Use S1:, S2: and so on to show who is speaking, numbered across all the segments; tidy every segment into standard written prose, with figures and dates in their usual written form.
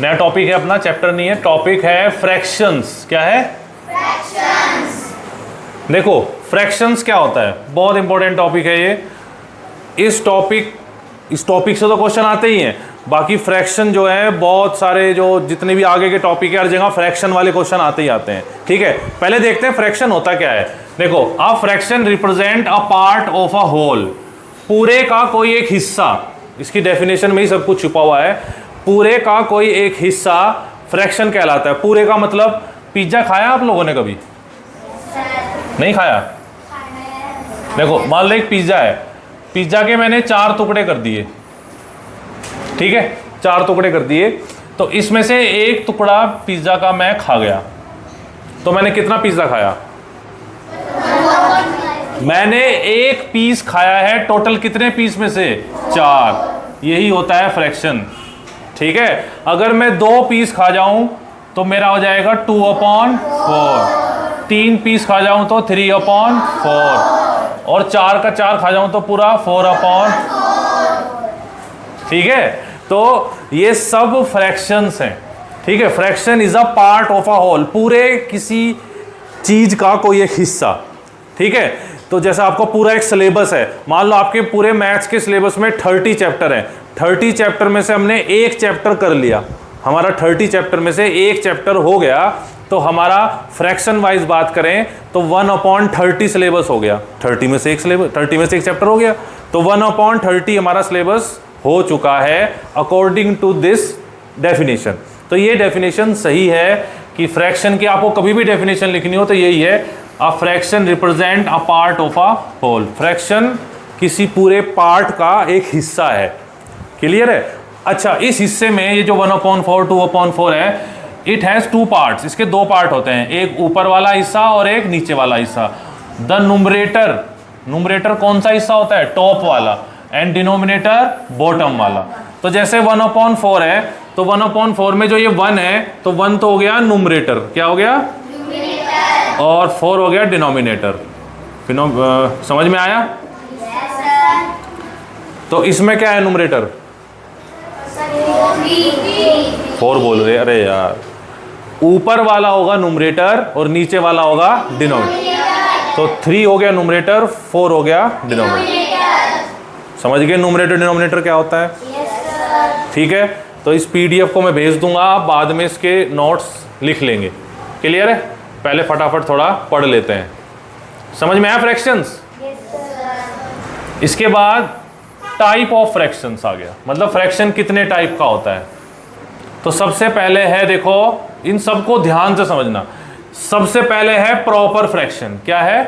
S1: नया टॉपिक है अपना, चैप्टर नहीं है, टॉपिक है फ्रैक्शंस। क्या है?
S2: फ्रैक्शंस।
S1: देखो फ्रैक्शंस क्या होता है, बहुत इंपॉर्टेंट टॉपिक है ये। इस टॉपिक से तो क्वेश्चन आते ही हैं। बाकी फ्रैक्शन जो है बहुत सारे, जो जितने भी आगे के टॉपिक है हर जगह फ्रैक्शन वाले क्वेश्चन आते ही आते हैं। ठीक है, पहले देखते हैं फ्रैक्शन होता क्या है। देखो, a fraction represent a part of a whole, पूरे का कोई एक हिस्सा। इसकी डेफिनेशन में ही सब कुछ छुपा हुआ है। पूरे का कोई एक हिस्सा फ्रैक्शन कहलाता है। पूरे का मतलब, पिज्जा खाया आप लोगों ने कभी? नहीं खाया? देखो मान लो एक पिज्जा है, पिज्जा के मैंने 4 टुकड़े कर दिए। ठीक है, 4 टुकड़े कर दिए, तो इसमें से एक टुकड़ा पिज्जा का मैं खा गया, तो मैंने कितना पिज्जा खाया? मैंने एक पीस खाया है। टोटल कितने पीस में से? 4। यही होता है फ्रैक्शन। ठीक है, अगर मैं 2 पीस खा जाऊं तो मेरा हो जाएगा 2/4। 3 पीस खा जाऊं तो 3/4, और 4 का 4 खा जाऊं तो पूरा 4/4। ठीक है, तो ये सब फ्रैक्शंस हैं। ठीक है, fraction is a part of a whole, पूरे किसी चीज का कोई एक हिस्सा। ठीक है, तो जैसा आपको पूरा एक सिलेबस है, मान लो आपके पूरे मैथ्स के सिलेबस में 30 चैप्टर हैं। 30 चैप्टर में से हमने एक चैप्टर कर लिया, हमारा 30 चैप्टर में से एक चैप्टर हो गया, तो हमारा फ्रैक्शन वाइज बात करें तो 1/30 सिलेबस हो गया। 30 में से एक चैप्टर हो गया, तो 1/30 हमारा सिलेबस हो चुका है अकॉर्डिंग टू दिस डेफिनेशन। तो ये डेफिनेशन सही है कि फ्रैक्शन की आपको कभी भी डेफिनेशन लिखनी हो तो यही है, a fraction represent a part of a whole. Fraction किसी पूरे पार्ट का एक हिस्सा है। क्लियर है? अच्छा, इस हिस्से में ये जो 1/4 2/4 है, इट हैज़ 2 पार्ट्स। इसके 2 पार्ट होते हैं, एक ऊपर वाला हिस्सा और एक नीचे वाला हिस्सा। द नुमरेटर कौन सा हिस्सा होता है? टॉप वाला, एंड डिनोमिनेटर बॉटम वाला। तो जैसे 1/4 है, तो 1/4 में जो ये 1 है, तो 1 तो हो गया नुमरेटर, क्या हो गया? और 4 हो गया डिनोमिनेटर। समझ में आया? तो इसमें क्या है नुमरेटर? 4 बोल रहे, अरे यार, ऊपर वाला होगा नुमरेटर और नीचे वाला होगा डिनोमिनेटर। तो 3 हो गया नुमरेटर, 4 हो गया डिनोमिनेटर। समझ गए नुमरेटर डिनोमिनेटर क्या होता है? ठीक है, तो इस पीडीएफ को मैं भेज दूंगा, आप बाद में इसके नोट्स लिख लेंगे। क्लियर है? पहले फटाफट थोड़ा पढ़ लेते हैं। समझ में आया फ्रैक्शंस? इसके बाद टाइप ऑफ फ्रैक्शंस आ गया, मतलब फ्रैक्शन कितने टाइप का होता है। तो सबसे पहले है, देखो इन सबको ध्यान से समझना। सबसे पहले है प्रॉपर फ्रैक्शन। क्या है?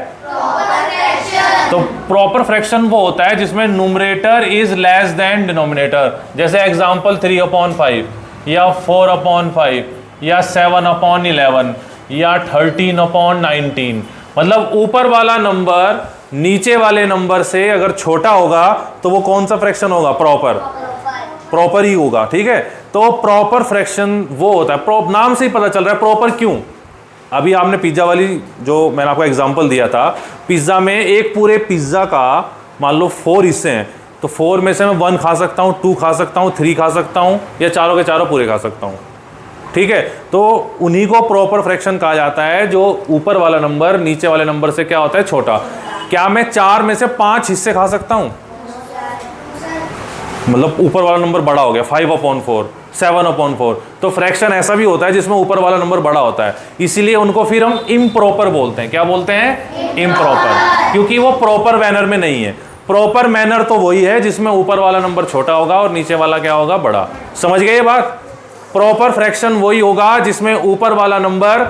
S1: तो प्रॉपर फ्रैक्शन वो होता है जिसमें numerator is less than denominator. जैसे एग्जांपल 3/5 या 4/5 या 7/11 या 13/19। मतलब ऊपर वाला नंबर नीचे वाले नंबर से अगर छोटा होगा तो वो कौन सा फ्रैक्शन होगा? प्रॉपर ही होगा। ठीक है, तो प्रॉपर फ्रैक्शन वो होता है, नाम से ही पता चल रहा है प्रॉपर। क्यों? अभी आपने पिज्जा वाली जो मैंने आपको एग्जांपल दिया था, पिज्जा में एक पूरे पिज्जा का मान लो 4 हिस्से हैं, तो 4 में से मैं 1 खा सकता हूँ, 2 खा सकता हूँ, 3 खा सकता हूँ, या चारों के चारों पूरे खा सकता हूँ। ठीक है, तो उन्हीं को प्रॉपर फ्रैक्शन कहा जाता है, जो ऊपर वाला नंबर नीचे वाले नंबर से क्या होता है? छोटा। क्या मैं 4 में से 5 हिस्से खा सकता हूँ? मतलब ऊपर वाला नंबर बड़ा हो गया, 5/4 7/4। तो फ्रैक्शन ऐसा भी होता है जिसमें ऊपर वाला नंबर बड़ा होता है, इसीलिए उनको फिर हम इम्प्रॉपर बोलते हैं। क्या बोलते हैं? इम्प्रॉपर, क्योंकि वो प्रॉपर मैनर में नहीं है। प्रॉपर मैनर तो वही है जिसमें ऊपर वाला नंबर छोटा होगा और नीचे वाला क्या होगा? बड़ा। समझ गए ये बात? प्रॉपर फ्रैक्शन वही होगा जिसमें ऊपर वाला नंबर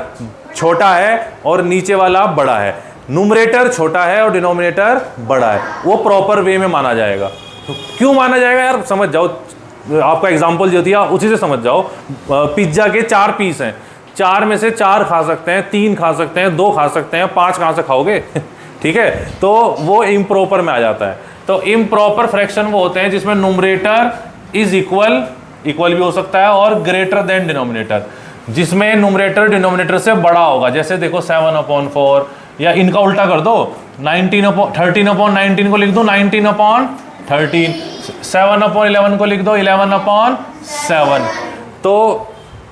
S1: छोटा है और नीचे वाला बड़ा है, न्यूमरेटर छोटा है और डिनोमिनेटर बड़ा है, वो प्रॉपर वे में माना जाएगा। तो क्यों माना जाएगा यार? समझ जाओ, आपका एग्जांपल जो दिया उसी से समझ जाओ। पिज्जा के 4 पीस हैं, 4 में से 4 खा सकते हैं, 3 खा सकते हैं, 2 खा सकते हैं, 5 कहाँ से खाओगे? ठीक है, तो वो इम्प्रॉपर में आ जाता है। तो इम्प्रॉपर फ्रैक्शन वो होते हैं जिसमें न्यूमरेटर इज इक्वल भी हो सकता है और ग्रेटर देन डिनोमिनेटर, जिसमें न्यूमरेटर डिनोमिनेटर से बड़ा होगा। जैसे देखो 7/4, या इनका उल्टा कर दो, 13/19 को लिख दो 19/13, 7/11 को लिख दो 11/7। तो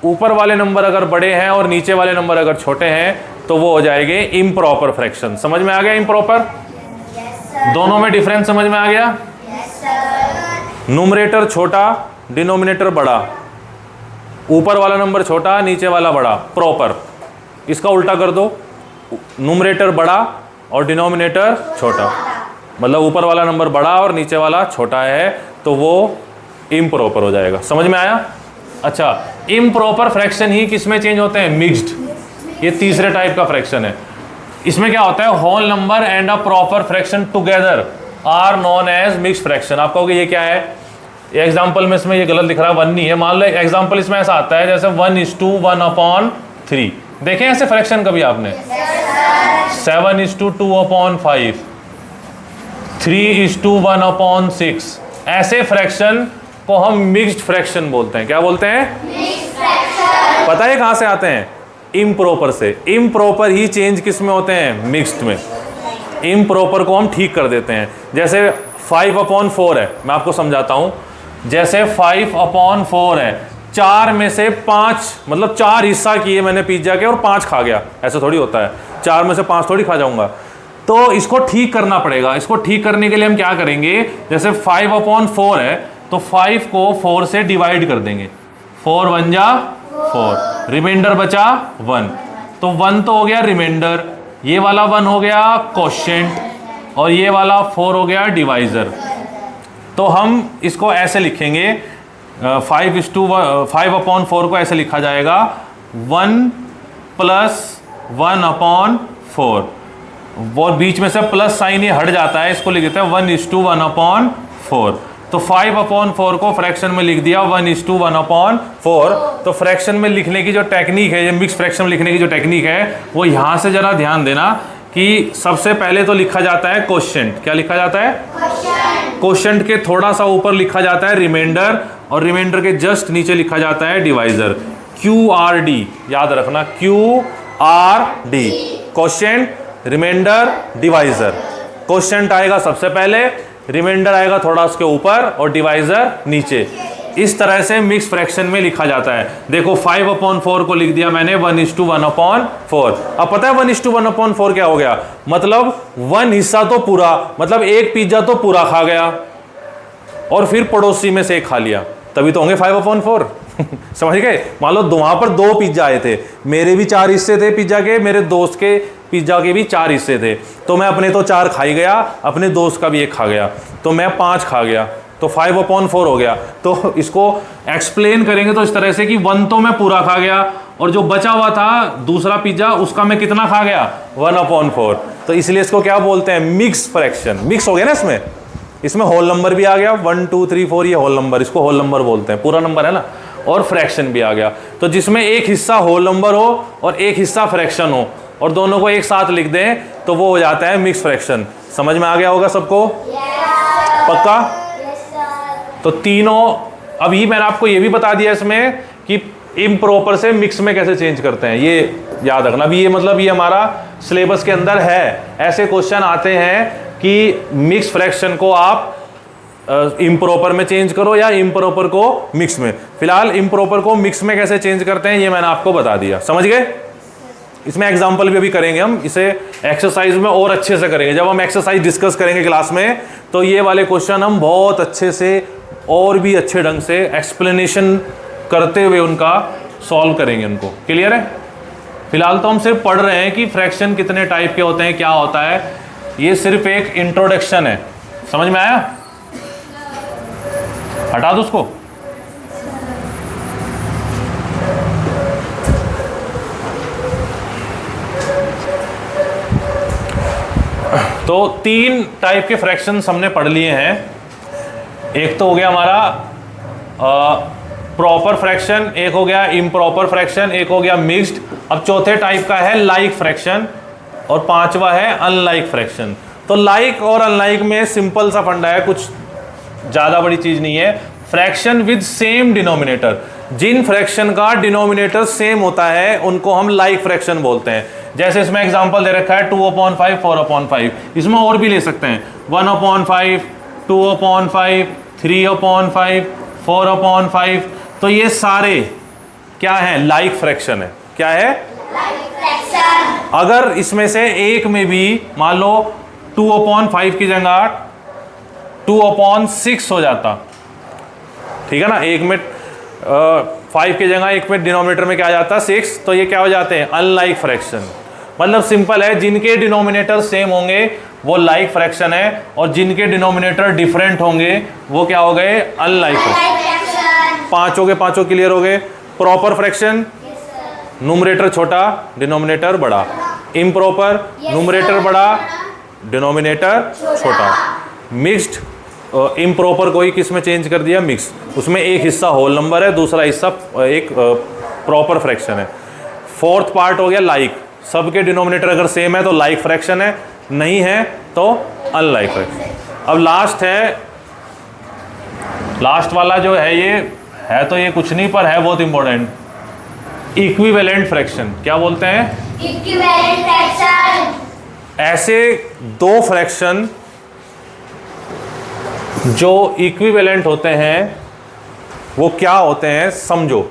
S1: ऊपर वाले नंबर अगर बड़े हैं और नीचे वाले नंबर अगर छोटे हैं तो वो हो जाएंगे इम्प्रॉपर फ्रैक्शन। समझ में आ गया इम्प्रॉपर? दोनों में डिफरेंस समझ में आ गया? न्यूमरेटर छोटा, डिनोमिनेटर बड़ा, ऊपर वाला नंबर छोटा, नीचे वाला बड़ा, प्रॉपर। इसका उल्टा कर दो, न्यूमरेटर बड़ा और डिनोमिनेटर छोटा, मतलब ऊपर वाला नंबर बड़ा और नीचे वाला छोटा है, तो वो इम्प्रॉपर हो जाएगा। समझ में आया? अच्छा, इम्प्रॉपर फ्रैक्शन ही किस में चेंज होते हैं? मिक्स्ड। ये तीसरे टाइप का फ्रैक्शन है। इसमें क्या होता है? Whole number and a proper fraction together are known as mixed fraction. आप कहोगे ये क्या है? एग्जाम्पल में इसमें ये गलत लिख रहा है, 1 नहीं है। मान लो एग्जाम्पल इसमें ऐसा आता है जैसे 1:1/3। देखें ऐसे फ्रैक्शन कभी आपने? 7:2/5, 3:1/6। ऐसे फ्रैक्शन को हम मिक्स्ड फ्रैक्शन बोलते हैं। क्या बोलते हैं?
S2: Mixed fraction.
S1: पता है कहां से आते हैं? इम्प्रॉपर से। इम्प्रॉपर ही चेंज किस में होते हैं? मिक्स्ड में। इम्प्रॉपर को हम ठीक कर देते हैं। जैसे 5/4 है, मैं आपको समझाता हूं। जैसे 5/4 है, 4 में से 5, मतलब 4 हिस्सा किए मैंने पिज्जा के और 5 खा गया, ऐसा थोड़ी होता है। 4 में से 5 थोड़ी खा जाऊंगा। तो इसको ठीक करना पड़ेगा। इसको ठीक करने के लिए हम क्या करेंगे? जैसे 5/4 है तो 5 को 4 से डिवाइड कर देंगे। 4 1 जा 4, रिमाइंडर बचा 1। तो 1 तो हो गया रिमाइंडर, ये वाला 1 हो गया कोशेंट और ये वाला 4 हो गया डिवाइजर। तो हम इसको ऐसे लिखेंगे, 5/4 को ऐसे लिखा जाएगा 1 + 1/4, और बीच में से प्लस साइन ये हट जाता है, इसको लिख देते हैं 1:1/4। तो 5/4 को फ्रैक्शन में लिख दिया 1:1/4। तो फ्रैक्शन में लिखने की जो टेक्निक है, ये मिक्स फ्रैक्शन में लिखने की जो टेक्निक है, वो यहाँ से जरा ध्यान देना कि सबसे पहले तो लिखा जाता है कोशेंट। क्या लिखा जाता है? कोशेंट के थोड़ा सा ऊपर लिखा जाता है रिमाइंडर, और रिमाइंडर के जस्ट नीचे लिखा जाता है डिवाइजर। QRD याद रखना, QRD, quotient, remainder, divisor. Quotient आएगा सबसे पहले, रिमाइंडर आएगा थोड़ा उसके ऊपर और डिवाइजर नीचे। इस तरह से मिक्स फ्रैक्शन में लिखा जाता है। देखो 5/4 को लिख दिया मैंने 1:1/4। अब पता है 1:1/4 क्या हो गया? मतलब 1 हिस्सा तो पूरा, मतलब एक पिज्जा तो पूरा खा गया और फिर पड़ोसी में से एक खा लिया, तभी तो होंगे 5/4। समझ गए? मान लो वहां पर 2 पिज्जा आए थे, मेरे भी 4 हिस्से थे पिज्जा के, मेरे दोस्त के पिज्जा के भी 4 हिस्से थे। तो मैं अपने तो 4 खा ही गया, अपने दोस्त का भी 1 खा गया, तो मैं 5 खा गया, तो 5/4 हो गया। तो इसको एक्सप्लेन करेंगे तो इस तरह से कि 1 तो मैं पूरा खा गया और जो बचा हुआ था दूसरा पिज्जा, उसका मैं कितना खा गया? 1/4। तो इसलिए इसको क्या बोलते हैं? Mix fraction. मिक्स हो गया ना इसमें होल नंबर भी आ गया, 1 2 3 4, ये होल नंबर, इसको होल नंबर बोलते हैं, पूरा नंबर है ना, और फ्रैक्शन भी आ गया। तो जिसमें एक हिस्सा होल नंबर हो और एक हिस्सा फ्रैक्शन हो और दोनों को एक साथ लिख दें तो वो हो जाता है मिक्स फ्रैक्शन। समझ में आ गया होगा सबको? पक्का? तो तीनों, अभी मैंने आपको ये भी बता दिया इसमें कि इम्प्रॉपर से मिक्स में कैसे चेंज करते हैं, ये याद रखना। अभी ये मतलब ये हमारा सिलेबस के अंदर है। ऐसे क्वेश्चन आते हैं कि मिक्स फ्रैक्शन को आप इम्प्रॉपर में चेंज करो या इम्प्रॉपर को मिक्स में। फिलहाल इम्प्रॉपर को मिक्स में कैसे चेंज करते हैं ये मैंने आपको बता दिया। समझ गए? इसमें एग्जाम्पल भी अभी करेंगे हम, इसे एक्सरसाइज में और अच्छे से करेंगे। जब हम एक्सरसाइज डिस्कस करेंगे क्लास में तो ये वाले क्वेश्चन हम बहुत अच्छे से और भी अच्छे ढंग से एक्सप्लेनेशन करते हुए उनका सॉल्व करेंगे उनको। क्लियर है? फिलहाल तो हम सिर्फ पढ़ रहे हैं कि फ्रैक्शन कितने टाइप के होते हैं, क्या होता है। ये सिर्फ एक इंट्रोडक्शन है। समझ में आया? हटा दो उसको। तो 3 टाइप के फ्रैक्शंस हमने पढ़ लिए हैं। एक तो हो गया हमारा प्रॉपर फ्रैक्शन, एक हो गया इम्प्रॉपर फ्रैक्शन, एक हो गया मिक्स्ड। अब चौथे टाइप का है लाइक फ्रैक्शन और 5वां है अनलाइक फ्रैक्शन। तो लाइक और अनलाइक में सिंपल सा फंडा है, कुछ ज़्यादा बड़ी चीज़ नहीं है। फ्रैक्शन विद सेम डिनोमिनेटर, जिन फ्रैक्शन का डिनोमिनेटर सेम होता है उनको हम लाइक फ्रैक्शन बोलते हैं। जैसे इसमें एग्जांपल दे रखा है 2/5, 4/5। इसमें और भी ले सकते हैं, 1/5, 2/5, 3/5, 4/5। तो ये सारे क्या है, लाइक फ्रैक्शन है। क्या है,
S2: fraction,
S1: अगर इसमें से एक में भी मान लो 2/5 की जगह 2/6 हो जाता, ठीक है ना, एक में 5 की जगह एक में डिनोमिनेटर में क्या आ जाता, 6, तो ये क्या हो जाते हैं, अनलाइक फ्रैक्शन। मतलब सिंपल है, जिनके डिनोमिनेटर सेम होंगे वो लाइक फ्रैक्शन है, और जिनके डिनोमिनेटर डिफरेंट होंगे वो क्या हो गए, अनलाइक फ्रैक्शन।
S2: fraction,
S1: पांचों के पांचों क्लियर हो गए। प्रॉपर फ्रैक्शन, न्यूमरेटर छोटा डिनोमिनेटर बड़ा। इम्प्रॉपर, न्यूमरेटर बड़ा डिनोमिनेटर छोटा। मिक्स्ड, इम्प्रॉपर कोई किस में चेंज कर दिया, मिक्स, उसमें एक हिस्सा होल नंबर है, दूसरा हिस्सा एक प्रॉपर फ्रैक्शन है। फोर्थ पार्ट हो गया लाइक, सबके डिनोमिनेटर अगर सेम है तो लाइक फ्रैक्शन है, नहीं है तो अनलाइक फ्रैक्शन। अब लास्ट है, लास्ट वाला जो है ये है तो ये कुछ नहीं पर है बहुत इंपॉर्टेंट, इक्विवेलेंट फ्रैक्शन। क्या बोलते हैं,
S2: equivalent fraction,
S1: ऐसे दो फ्रैक्शन जो इक्विवेलेंट होते हैं वो क्या होते हैं, समझो।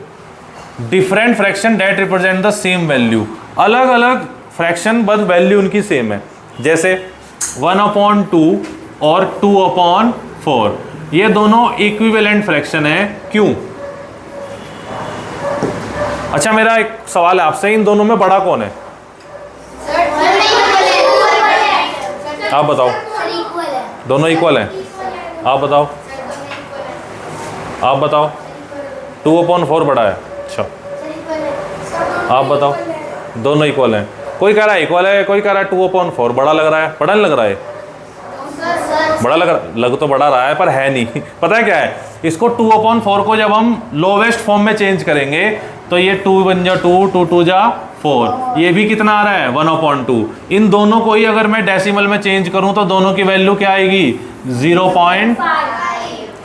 S1: Different fraction that represent the same value, अलग अलग फ्रैक्शन बट वैल्यू उनकी सेम है। जैसे 1/2 और 2/4, ये दोनों इक्विवेलेंट फ्रैक्शन है। क्यों? अच्छा, मेरा एक सवाल है आपसे, इन दोनों में बड़ा कौन है, आप बताओ। दोनों इक्वल हैं, आप बताओ, आप बताओ। 2/4 बड़ा है, अच्छा आप बताओ। दोनों इक्वल हैं, कोई कह रहा है इक्वल है, कोई कह रहा है 2/4 बड़ा लग रहा है। बड़ा नहीं लग रहा है, बड़ा लग तो बड़ा रहा है पर है नहीं। पता है क्या है, इसको 2/4 को जब हम लोवेस्ट फॉर्म में चेंज करेंगे तो ये 2 बन जा 2, 2 2 जा 4, ये भी कितना आ रहा है 1/2। इन दोनों को ही अगर मैं डेसिमल में चेंज करूं तो दोनों की वैल्यू क्या आएगी, 0.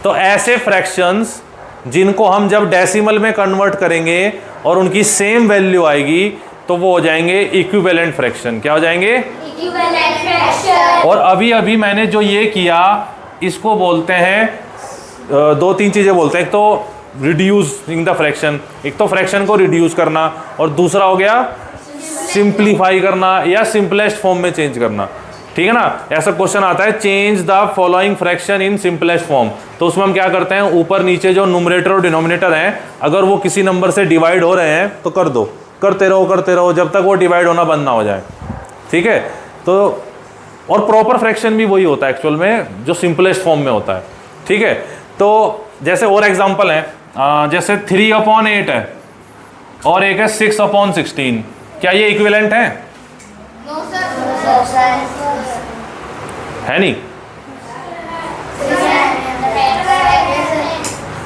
S1: तो ऐसे फ्रैक्शंस जिनको हम जब डेसिमल में कन्वर्ट करेंगे और उनकी सेम वैल्यू आएगी तो वो हो जाएंगे इक्विवेलेंट फ्रैक्शन। क्या हो जाएंगे,
S2: equivalent fraction,
S1: और अभी अभी मैंने जो ये किया इसको बोलते हैं, दो तीन चीज़ें बोलते हैं। एक तो रिड्यूसिंग द फ्रैक्शन, एक तो फ्रैक्शन को रिड्यूस करना, और दूसरा हो गया सिंप्लीफाई करना या सिंपलेस्ट फॉर्म में चेंज करना, ठीक है ना। ऐसा क्वेश्चन आता है, change the following fraction in simplest form, तो उसमें हम क्या करते हैं, ऊपर नीचे जो न्यूमरेटर और डिनोमिनेटर हैं अगर वो किसी नंबर से डिवाइड हो रहे हैं तो कर दो, करते रहो जब तक वो डिवाइड होना बंद ना हो जाए, ठीक है। तो और प्रॉपर फ्रैक्शन भी वही होता है एक्चुअल में जो सिंपलेस्ट फॉर्म में होता है, ठीक है। तो जैसे और एग्जांपल है, जैसे 3/8 है और एक है 6/16, क्या ये इक्विवेलेंट है?
S2: no sir,
S1: है नहीं,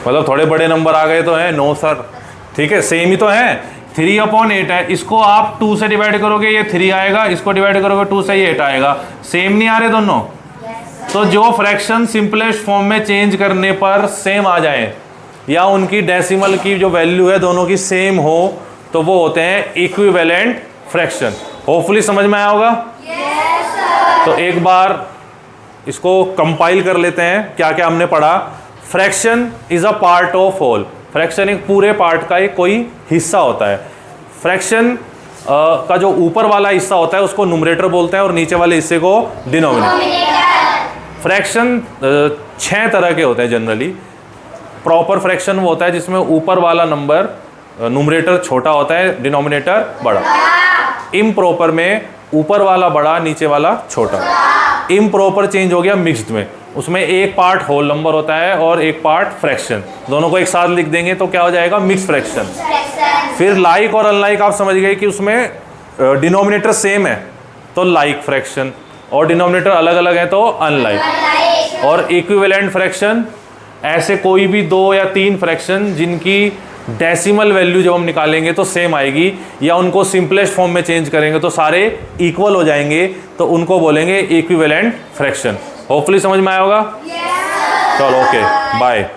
S1: मतलब थोड़े बड़े नंबर आ गए तो हैं, नो सर, ठीक है, सेम ही तो है। 3/8 है, इसको आप 2 से डिवाइड करोगे ये 3 आएगा, इसको डिवाइड करोगे 2 से ये 8 आएगा, सेम नहीं आ रहे दोनों। तो जो फ्रैक्शन सिंपलेस्ट फॉर्म में चेंज करने पर सेम आ जाए या उनकी डेसिमल की जो वैल्यू है दोनों की सेम हो तो वो होते हैं इक्विवेलेंट फ्रैक्शन। होपफुली समझ में आया होगा। तो एक बार इसको कंपाइल कर लेते हैं, क्या क्या हमने पढ़ा। Fraction is a part of whole, fraction एक पूरे पार्ट का एक कोई हिस्सा होता है। फ्रैक्शन का जो ऊपर वाला हिस्सा होता है उसको न्यूमरेटर बोलते हैं और नीचे वाले हिस्से को डिनोमिनेटर। फ्रैक्शन 6 तरह के होते हैं जनरली। प्रॉपर फ्रैक्शन वो होता है जिसमें ऊपर वाला नंबर न्यूमरेटर छोटा होता है, डिनोमिनेटर बड़ा। इम्प्रॉपर में ऊपर वाला बड़ा, नीचे वाला छोटा। इम्प्रॉपर चेंज हो गया मिक्स्ड में, उसमें एक पार्ट होल नंबर होता है और एक पार्ट फ्रैक्शन, दोनों को एक साथ लिख देंगे तो क्या हो जाएगा, मिक्स फ्रैक्शन। फिर लाइक और अनलाइक आप समझ गए कि उसमें डिनोमिनेटर सेम है तो लाइक फ्रैक्शन, और डिनोमिनेटर अलग अलग है तो अनलाइक। और इक्विवेलेंट फ्रैक्शन ऐसे कोई भी 2 या 3 फ्रैक्शन जिनकी डेसिमल वैल्यू जब हम निकालेंगे तो सेम आएगी या उनको सिंपलेस्ट फॉर्म में चेंज करेंगे तो सारे इक्वल हो जाएंगे, तो उनको बोलेंगे इक्विवेलेंट फ्रैक्शन। होपफुली समझ में आया होगा। चलो ओके, बाय।